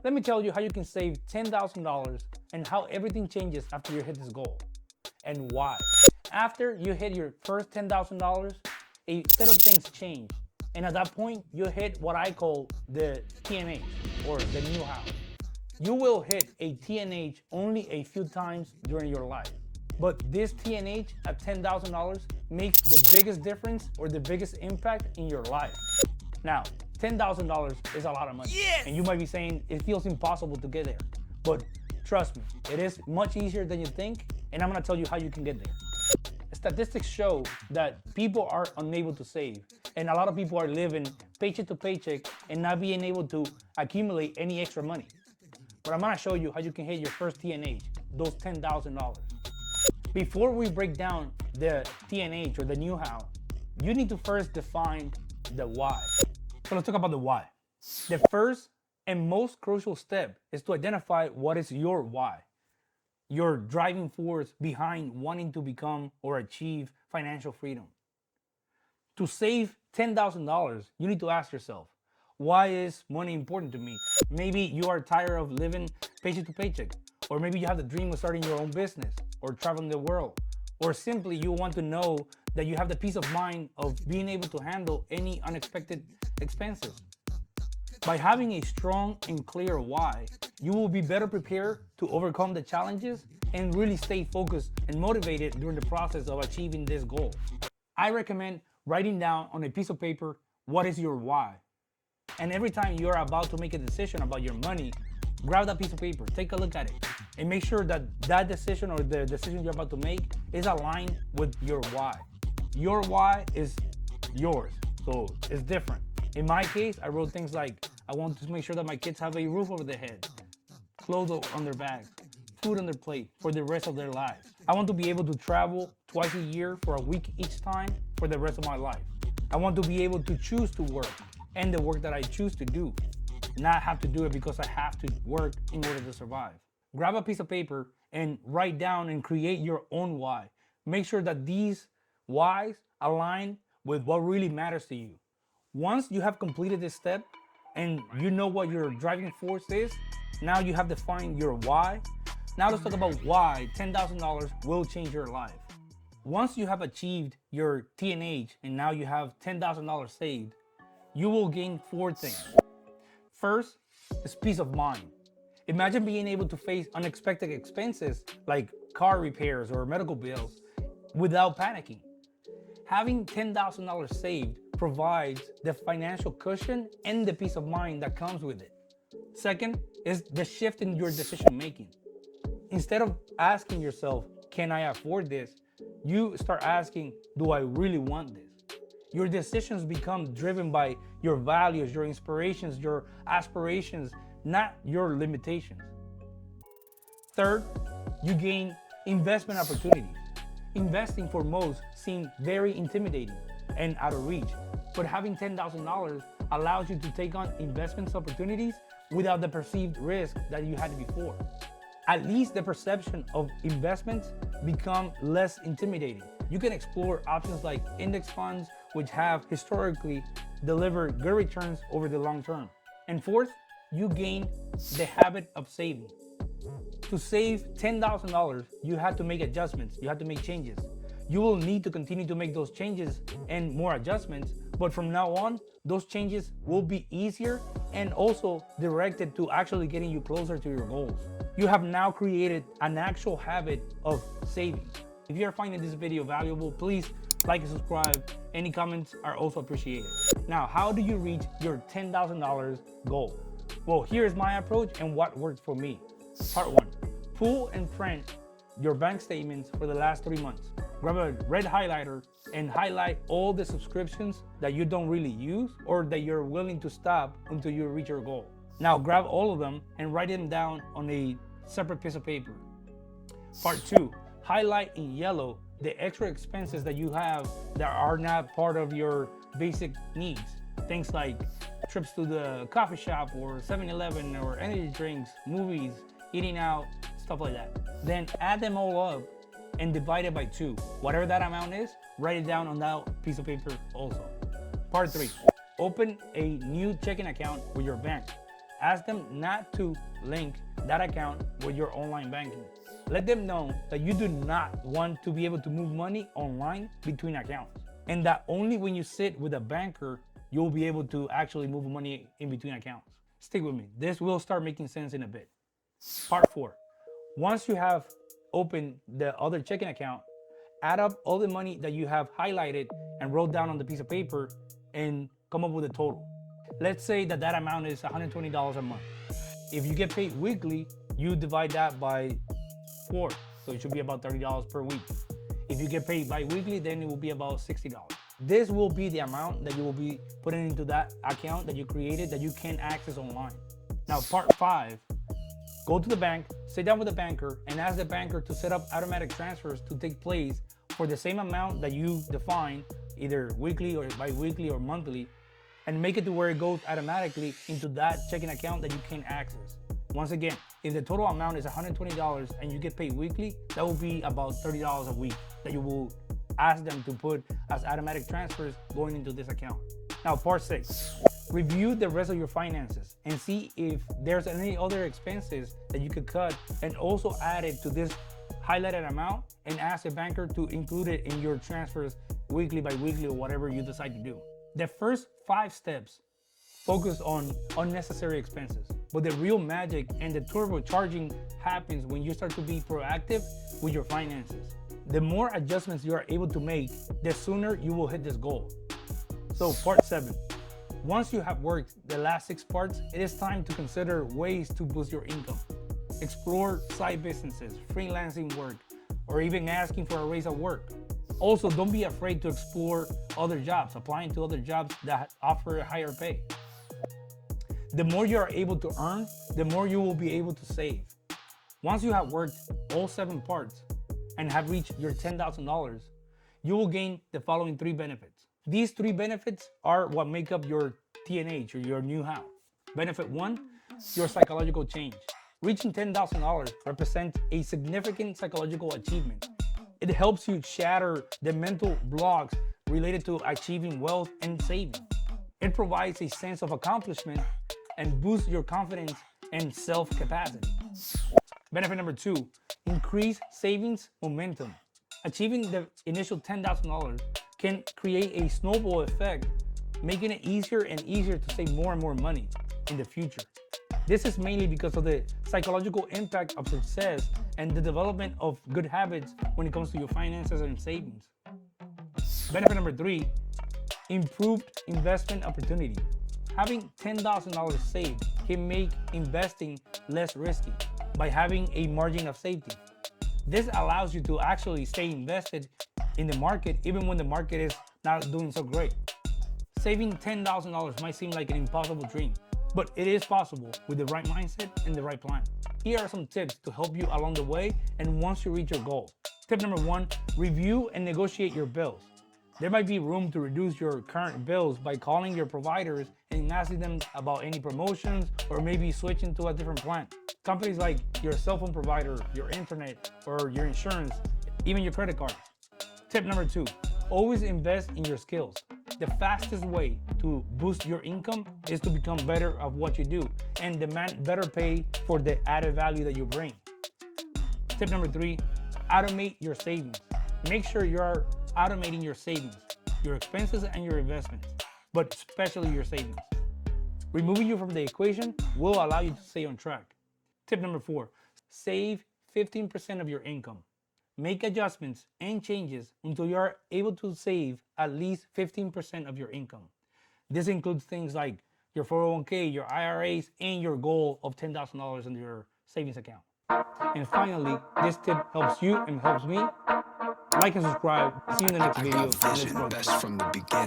Let me tell you how you can save $10,000 and how everything changes after you hit this goal and why. After you hit your first $10,000, a set of things change. And at that point, you hit what I call the TNH or the new house. You will hit a TNH only a few times during your life. But this TNH at $10,000 makes the biggest difference or the biggest impact in your life. Now, $10,000 is a lot of money. Yes! And you might be saying it feels impossible to get there. But trust me, it is much easier than you think, and I'm gonna tell you how you can get there. Statistics show that people are unable to save, and a lot of people are living paycheck to paycheck and not being able to accumulate any extra money. But I'm gonna show you how you can hit your first TNH, those $10,000. Before we break down the TNH or the new how, you need to first define the why. So let's talk about the why. The first and most crucial step is to identify what is your why, your driving force behind wanting to become or achieve financial freedom. To save $10,000, you need to ask yourself, why is money important to me? Maybe you are tired of living paycheck to paycheck, or maybe you have the dream of starting your own business or traveling the world, or simply you want to know that you have the peace of mind of being able to handle any unexpected expenses. By having a strong and clear why, you will be better prepared to overcome the challenges and really stay focused and motivated during the process of achieving this goal. I recommend writing down on a piece of paper what is your why. And every time you're about to make a decision about your money, grab that piece of paper, take a look at it, and make sure that that decision or the decision you're about to make is aligned with your why. Your why is yours, so it's different. In my case, I wrote things like, I want to make sure that my kids have a roof over their head, clothes on their backs, food on their plate for the rest of their lives. I want to be able to travel twice a year for a week each time for the rest of my life. I want to be able to choose to work and the work that I choose to do, not have to do it because I have to work in order to survive. Grab a piece of paper and write down and create your own why. Make sure that these whys align with what really matters to you. Once you have completed this step and you know what your driving force is, now you have defined your why. Now let's talk about why $10,000 will change your life. Once you have achieved your TNH and now you have $10,000 saved, you will gain 4 things. First is peace of mind. Imagine being able to face unexpected expenses like car repairs or medical bills without panicking. Having $10,000 saved provides the financial cushion and the peace of mind that comes with it. Second is the shift in your decision making. Instead of asking yourself, can I afford this? You start asking, do I really want this? Your decisions become driven by your values, your inspirations, your aspirations, not your limitations. Third, you gain investment opportunities. Investing for most seems very intimidating and out of reach, but having $10,000 allows you to take on investment opportunities without the perceived risk that you had before. At least the perception of investments become less intimidating. You can explore options like index funds, which have historically delivered good returns over the long term. And fourth, you gain the habit of saving. To save $10,000, you have to make adjustments, you have to make changes. You will need to continue to make those changes and more adjustments, but from now on, those changes will be easier and also directed to actually getting you closer to your goals. You have now created an actual habit of saving. If you're finding this video valuable, please like and subscribe. Any comments are also appreciated. Now, how do you reach your $10,000 goal? Well, here's my approach and what worked for me. Part 1, pull and print your bank statements for the last 3 months. Grab a red highlighter and highlight all the subscriptions that you don't really use or that you're willing to stop until you reach your goal. Now grab all of them and write them down on a separate piece of paper. Part 2, highlight in yellow the extra expenses that you have that are not part of your basic needs. Things like trips to the coffee shop or 7-Eleven or energy drinks, movies, eating out, stuff like that. Then add them all up and divide it by 2. Whatever that amount is, write it down on that piece of paper also. Part 3, open a new checking account with your bank. Ask them not to link that account with your online banking. Let them know that you do not want to be able to move money online between accounts, and that only when you sit with a banker, you'll be able to actually move money in between accounts. Stick with me. This will start making sense in a bit. Part 4. Once you have opened the other checking account, add up all the money that you have highlighted and wrote down on the piece of paper and come up with a total. Let's say that that amount is $120 a month. If you get paid weekly, you divide that by 4, so it should be about $30 per week. If you get paid bi-weekly, then it will be about $60. This will be the amount that you will be putting into that account that you created that you can access online. Now, part 5, go to the bank, sit down with the banker, and ask the banker to set up automatic transfers to take place for the same amount that you define, either weekly or bi-weekly or monthly, and make it to where it goes automatically into that checking account that you can access. Once again, if the total amount is $120 and you get paid weekly, that will be about $30 a week that you will ask them to put as automatic transfers going into this account. Now, part 6, review the rest of your finances and see if there's any other expenses that you could cut, and also add it to this highlighted amount and ask the banker to include it in your transfers weekly, bi-weekly, or whatever you decide to do. The first 5 steps focus on unnecessary expenses, but the real magic and the turbocharging happens when you start to be proactive with your finances. The more adjustments you are able to make, the sooner you will hit this goal. So part 7, once you have worked the last 6 parts, it is time to consider ways to boost your income. Explore side businesses, freelancing work, or even asking for a raise at work. Also, don't be afraid to explore other jobs, applying to other jobs that offer a higher pay. The more you are able to earn, the more you will be able to save. Once you have worked all 7 parts and have reached your $10,000, you will gain the following 3 benefits. These 3 benefits are what make up your TNH, or your new how. Benefit 1, your psychological change. Reaching $10,000 represents a significant psychological achievement. It helps you shatter the mental blocks related to achieving wealth and saving. It provides a sense of accomplishment and boosts your confidence and self-capacity. Benefit number 2, increase savings momentum. Achieving the initial $10,000 can create a snowball effect, making it easier and easier to save more and more money in the future. This is mainly because of the psychological impact of success and the development of good habits when it comes to your finances and savings. Benefit number 3, improved investment opportunity. Having $10,000 saved can make investing less risky by having a margin of safety. This allows you to actually stay invested in the market even when the market is not doing so great. Saving $10,000 might seem like an impossible dream, but it is possible with the right mindset and the right plan. Here are some tips to help you along the way and once you reach your goal. Tip number 1, review and negotiate your bills. There might be room to reduce your current bills by calling your providers and asking them about any promotions, or maybe switching to a different plan. Companies like your cell phone provider, your internet, or your insurance, even your credit cards. Tip number 2, always invest in your skills. The fastest way to boost your income is to become better at what you do and demand better pay for the added value that you bring. Tip number 3, automate your savings. Make sure you are automating your savings, your expenses, and your investments, but especially your savings. Removing you from the equation will allow you to stay on track. Tip number 4, save 15% of your income. Make adjustments and changes until you are able to save at least 15% of your income. This includes things like your 401k, your IRAs, and your goal of $10,000 in your savings account. And finally, this tip helps you and helps me. Like and subscribe. See you in the next video. Vision best from the beginning.